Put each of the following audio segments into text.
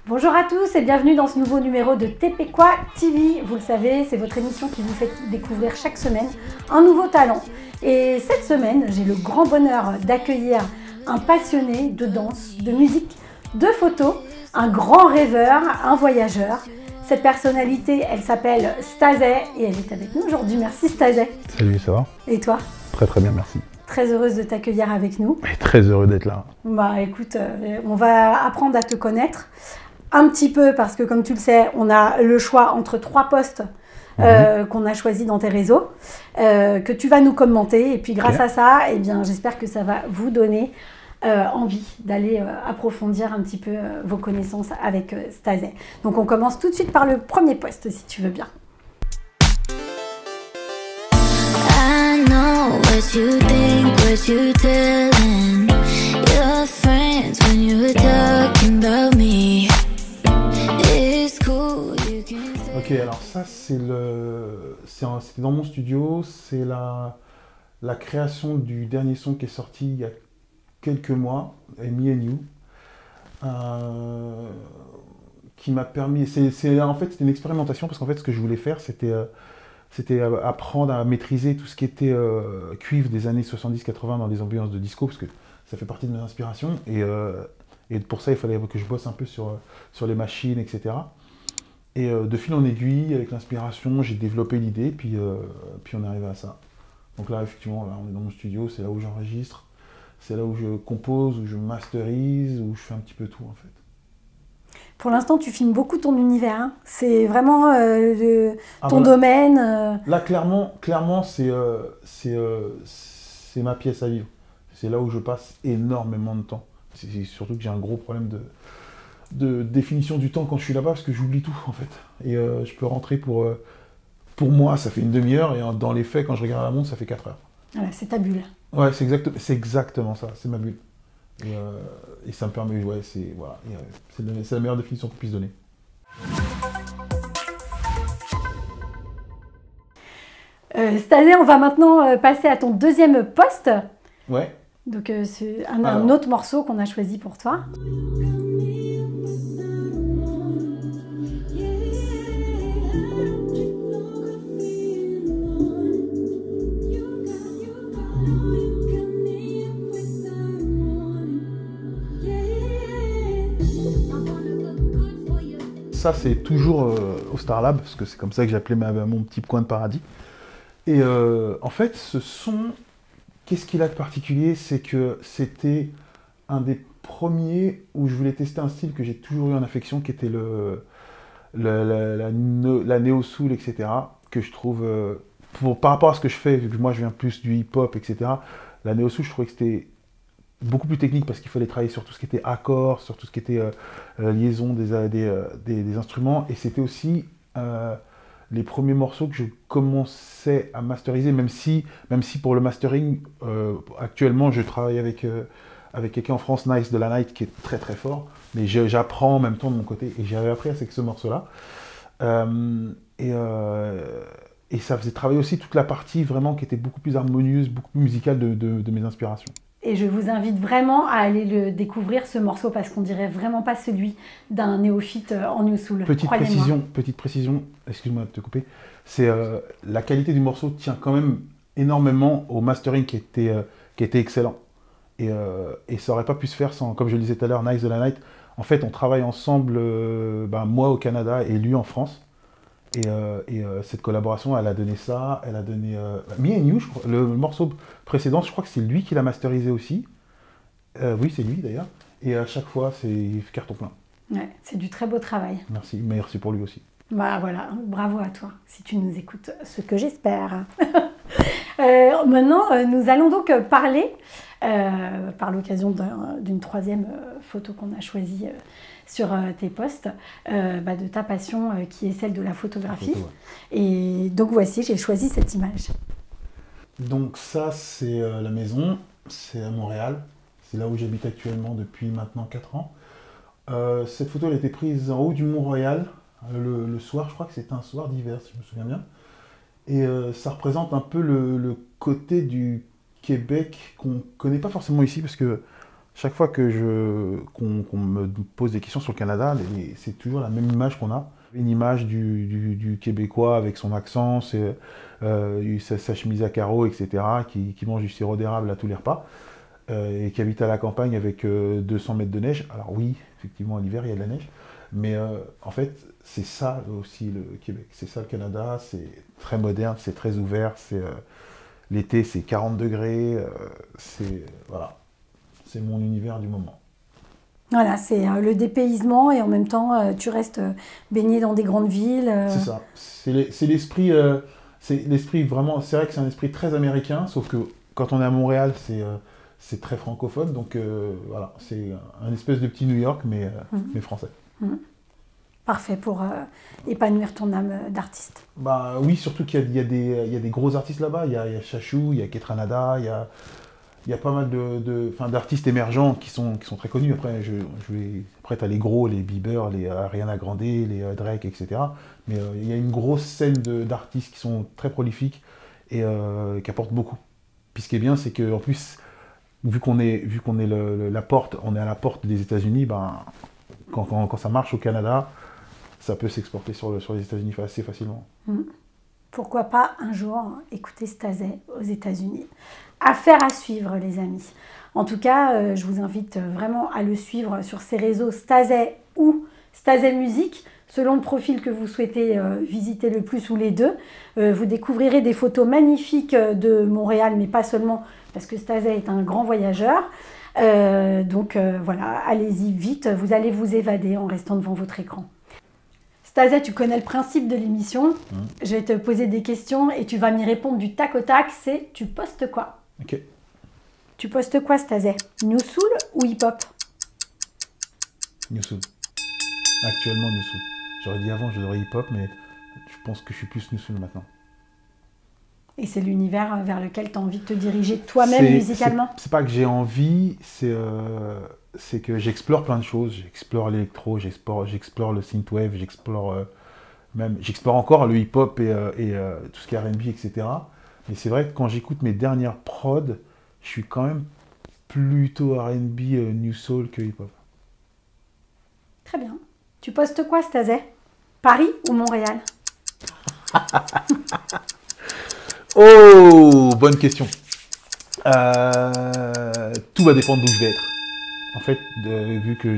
Bonjour à tous et bienvenue dans ce nouveau numéro de TPQuA TV. Vous le savez, c'est votre émission qui vous fait découvrir chaque semaine un nouveau talent. Et cette semaine, j'ai le grand bonheur d'accueillir un passionné de danse, de musique, de photos, un grand rêveur, un voyageur. Cette personnalité, elle s'appelle Stazay et elle est avec nous aujourd'hui. Merci Stazay. Salut, ça va? Et toi? Très très bien, merci. Très heureuse de t'accueillir avec nous. Et très heureux d'être là. Bah écoute, on va apprendre à te connaître un petit peu parce que comme tu le sais, on a le choix entre 3 postes qu'on a choisis dans tes réseaux, que tu vas nous commenter. Et puis grâce à ça, eh bien, j'espère que ça va vous donner envie d'aller approfondir un petit peu vos connaissances avec Stazay. Donc on commence tout de suite par le premier poste si tu veux bien. I know what you think, what you telling your friends when you're talking about me. It's cool, you can say. Ok, alors ça c'était dans mon studio, c'est la création du dernier son qui est sorti il y a quelques mois, Me and You, qui m'a permis, en fait c'était une expérimentation parce qu'en fait ce que je voulais faire c'était apprendre à maîtriser tout ce qui était cuivre des années 70-80 dans les ambiances de disco, parce que ça fait partie de mes inspirations, et pour ça il fallait que je bosse un peu sur les machines, etc. Et de fil en aiguille, avec l'inspiration, j'ai développé l'idée, puis on est arrivé à ça. Donc là, effectivement, là, on est dans mon studio, c'est là où j'enregistre, c'est là où je compose, où je masterise, où je fais un petit peu tout en fait. Pour l'instant, tu filmes beaucoup ton univers. Hein. C'est vraiment ton Voilà. domaine. Là, clairement, c'est ma pièce à vivre. C'est là où je passe énormément de temps. C'est surtout que j'ai un gros problème de définition du temps quand je suis là-bas, parce que j'oublie tout, en fait. Et je peux rentrer pour moi, ça fait une demi-heure, et dans les faits, quand je regarde la montre, ça fait 4 heures. Voilà, c'est ta bulle. Ouais, c'est exactement ça, c'est ma bulle. Et ça me permet, ouais, c'est la meilleure définition qu'on puisse donner. Stazay, on va maintenant passer à ton deuxième poste. Ouais. Donc c'est un autre morceau qu'on a choisi pour toi. Ça, c'est toujours au Star Lab, parce que c'est comme ça que j'appelais mon petit coin de paradis. Et en fait, ce son, qu'est-ce qu'il a de particulier? C'est que c'était un des premiers où je voulais tester un style que j'ai toujours eu en affection, qui était la néo-soul, etc. Que je trouve, par rapport à ce que je fais, vu que moi je viens plus du hip-hop, etc., la néo-soul, je trouvais que c'était beaucoup plus technique parce qu'il fallait travailler sur tout ce qui était accords, sur tout ce qui était liaison des instruments. Et c'était aussi les premiers morceaux que je commençais à masteriser, même si pour le mastering, actuellement, je travaille avec quelqu'un en France, Nice de la Night, qui est très très fort. Mais j'apprends en même temps de mon côté. Et j'avais appris avec ce morceau-là. Et ça faisait travailler aussi toute la partie vraiment qui était beaucoup plus harmonieuse, beaucoup plus musicale de mes inspirations. Et je vous invite vraiment à aller le découvrir, ce morceau, parce qu'on dirait vraiment pas celui d'un néophyte en New Soul. Petite précision, excuse-moi de te couper, c'est la qualité du morceau tient quand même énormément au mastering qui était excellent. Et ça aurait pas pu se faire sans, comme je le disais tout à l'heure, Nice de la Night. En fait, on travaille ensemble, moi au Canada et lui en France. Et cette collaboration, elle a donné ça, elle a donné Me and You, je crois, le morceau précédent, je crois que c'est lui qui l'a masterisé aussi. Oui, c'est lui d'ailleurs. Et à chaque fois, c'est carton plein. Ouais, c'est du très beau travail. Merci pour lui aussi. Bah voilà, bravo à toi, si tu nous écoutes, ce que j'espère. Maintenant, nous allons donc parler, par l'occasion d'une troisième photo qu'on a choisie sur tes posts, de ta passion qui est celle de la photographie. Photo, ouais. Et donc voici, j'ai choisi cette image. Donc ça, c'est la maison, c'est à Montréal. C'est là où j'habite actuellement depuis maintenant 4 ans. Cette photo, elle a été prise en haut du Mont-Royal, le soir, je crois que c'était un soir d'hiver, si je me souviens bien. Et ça représente un peu le côté du Québec qu'on ne connaît pas forcément ici, parce que chaque fois que qu'on me pose des questions sur le Canada, c'est toujours la même image qu'on a. Une image du Québécois avec son accent, sa chemise à carreaux, etc., qui mange du sirop d'érable à tous les repas, et qui habite à la campagne avec 200 mètres de neige. Alors oui, effectivement, l'hiver, il y a de la neige, mais en fait, c'est ça aussi le Québec, c'est ça le Canada, c'est très moderne, c'est très ouvert, l'été, c'est 40 degrés, voilà, c'est mon univers du moment. Voilà, c'est le dépaysement et en même temps, tu restes baigné dans des grandes villes. C'est ça. C'est l'esprit vraiment. C'est vrai que c'est un esprit très américain, sauf que quand on est à Montréal, c'est très francophone. Donc voilà, c'est un espèce de petit New York, mais français. Parfait pour épanouir ton âme d'artiste. Bah oui, surtout qu'il y a des gros artistes là-bas. Il y a Chachou, il y a Ketranada, il y a pas mal d'artistes émergents qui sont très connus. Après, après tu as les gros, les Bieber, les Ariana Grande, les Drake, etc. Mais il y a une grosse scène d'artistes qui sont très prolifiques et qui apportent beaucoup. Puis ce qui est bien, c'est qu'en plus, vu qu'on est la porte, on est à la porte des États-Unis, ben, quand ça marche au Canada, ça peut s'exporter sur les États-Unis assez facilement. Pourquoi pas un jour écouter Stazay aux États-Unis. Affaire à suivre, les amis. En tout cas, je vous invite vraiment à le suivre sur ses réseaux Stazay ou Stazay Musique, selon le profil que vous souhaitez visiter le plus ou les deux. Vous découvrirez des photos magnifiques de Montréal, mais pas seulement, parce que Stazay est un grand voyageur. Donc voilà, allez-y vite, vous allez vous évader en restant devant votre écran. Stazay, tu connais le principe de l'émission. Je vais te poser des questions et tu vas m'y répondre du tac au tac. C'est tu postes quoi? Ok. Tu postes quoi, Stazay? New Soul ou hip-hop? New Soul. Actuellement, New Soul. J'aurais dit avant, je dirais hip-hop, mais je pense que je suis plus New Soul maintenant. Et c'est l'univers vers lequel tu as envie de te diriger toi-même musicalement? C'est pas que j'ai envie, c'est que j'explore plein de choses. J'explore l'électro, j'explore le synthwave, j'explore encore le hip-hop et tout ce qui est R&B, etc. Mais c'est vrai que quand j'écoute mes dernières prods, je suis quand même plutôt R&B, New Soul que hip-hop. Très bien. Tu postes quoi, Stazay? Paris ou Montréal? Oh, bonne question. Tout va dépendre d'où je vais être. En fait, vu que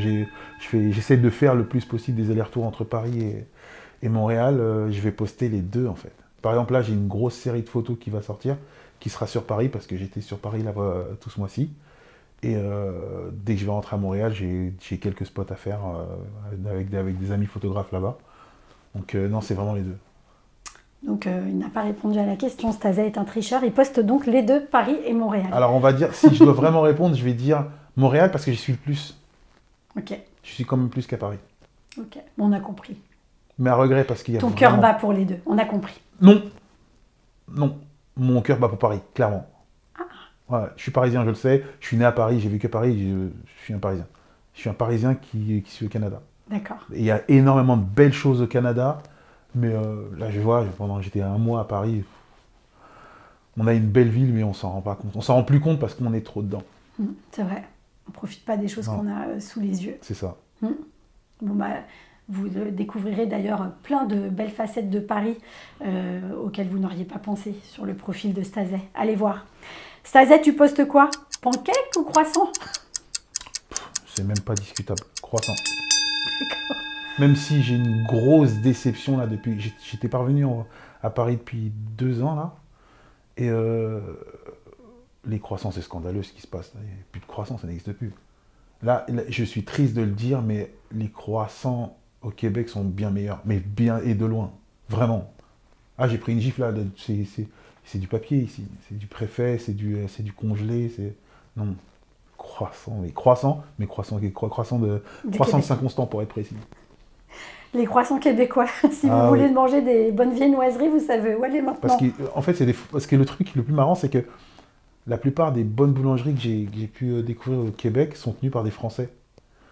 j'essaie de faire le plus possible des allers-retours entre Paris et Montréal, je vais poster les deux en fait. Par exemple, là, j'ai une grosse série de photos qui va sortir, qui sera sur Paris, parce que j'étais sur Paris là tout ce mois-ci. Et dès que je vais rentrer à Montréal, j'ai quelques spots à faire avec des amis photographes là-bas. Donc non, c'est vraiment les deux. Donc il n'a pas répondu à la question. Stazay est un tricheur. Il poste donc les deux, Paris et Montréal. Alors on va dire, si je dois vraiment répondre, je vais dire Montréal parce que j'y suis le plus. Ok. Je suis quand même plus qu'à Paris. Ok, on a compris. Mais à regret parce qu'il y a ton cœur bat pour les deux, on a compris. Non. Mon cœur bat pour Paris, clairement. Ouais, je suis parisien, je le sais. Je suis né à Paris, j'ai vécu à Paris, je suis un parisien. Je suis un parisien qui suit au Canada. D'accord. Il y a énormément de belles choses au Canada, mais là je vois, pendant que j'étais un mois à Paris, on a une belle ville, mais on s'en rend pas compte. On s'en rend plus compte parce qu'on est trop dedans. C'est vrai. On profite pas des choses qu'on a sous les yeux. C'est ça. Bon bah, vous découvrirez d'ailleurs plein de belles facettes de Paris auxquelles vous n'auriez pas pensé sur le profil de Stazay. Allez voir. Stazay, tu postes quoi? Pancake ou croissant? C'est même pas discutable. Croissant. D'accord. Même si j'ai une grosse déception là depuis. J'étais parvenu à Paris depuis 2 ans là. Et les croissants, c'est scandaleux ce qui se passe. Il n'y a plus de croissants, ça n'existe plus. Là, je suis triste de le dire, mais les croissants au Québec sont bien meilleurs. Mais bien et de loin. Vraiment. Ah, j'ai pris une gifle là. C'est du papier ici. C'est du préfet, c'est du congelé. Non. Croissant. Mais croissant de 5 constants pour être précis. Les croissants québécois. Si vous voulez manger des bonnes viennoiseries, vous savez où aller maintenant. Parce que le truc le plus marrant, c'est que la plupart des bonnes boulangeries que j'ai pu découvrir au Québec sont tenues par des Français.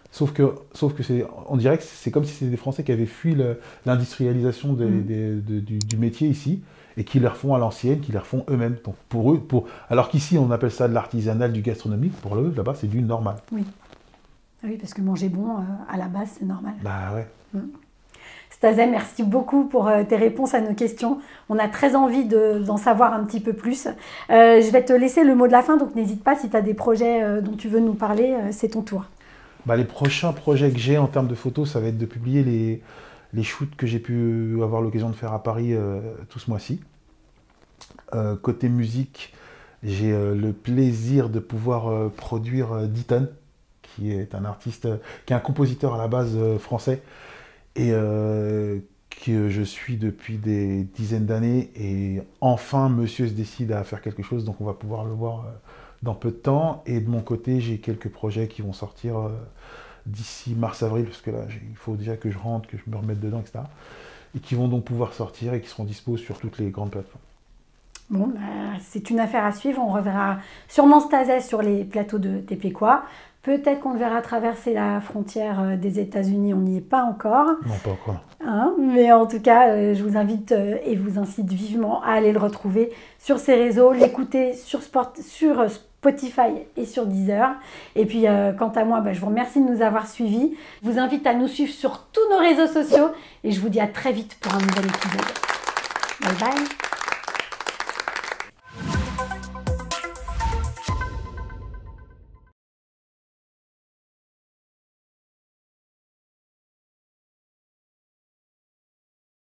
Sauf que on dirait que c'est comme si c'était des Français qui avaient fui l'industrialisation du métier ici. et qui les refont à l'ancienne, qui les refont eux-mêmes. Donc pour eux, alors qu'ici on appelle ça de l'artisanal, du gastronomique, pour eux là-bas c'est du normal. Oui. Oui, parce que manger bon, à la base, c'est normal. Bah ouais. Stazem, merci beaucoup pour tes réponses à nos questions. On a très envie d'en savoir un petit peu plus. Je vais te laisser le mot de la fin, donc n'hésite pas si tu as des projets dont tu veux nous parler, c'est ton tour. Bah, les prochains projets que j'ai en termes de photos, ça va être de publier les shoots que j'ai pu avoir l'occasion de faire à Paris tout ce mois-ci. Côté musique, j'ai le plaisir de pouvoir produire Diton, qui est un artiste, qui est un compositeur à la base français, et que je suis depuis des dizaines d'années. Et enfin, monsieur se décide à faire quelque chose, donc on va pouvoir le voir dans peu de temps. Et de mon côté, j'ai quelques projets qui vont sortir d'ici mars-avril, parce que là, il faut déjà que je rentre, que je me remette dedans, etc. Et qui vont donc pouvoir sortir et qui seront dispo sur toutes les grandes plateformes. Bon, c'est une affaire à suivre. On reverra sûrement Stazem sur les plateaux de Tépécois. Peut-être qu'on le verra traverser la frontière des États-Unis, on n'y est pas encore. Non, pas encore. Hein, mais en tout cas, je vous invite et vous incite vivement à aller le retrouver sur ses réseaux, l'écouter sur Spotify et sur Deezer. Et puis, quant à moi, je vous remercie de nous avoir suivis. Je vous invite à nous suivre sur tous nos réseaux sociaux et je vous dis à très vite pour un nouvel épisode. Bye bye.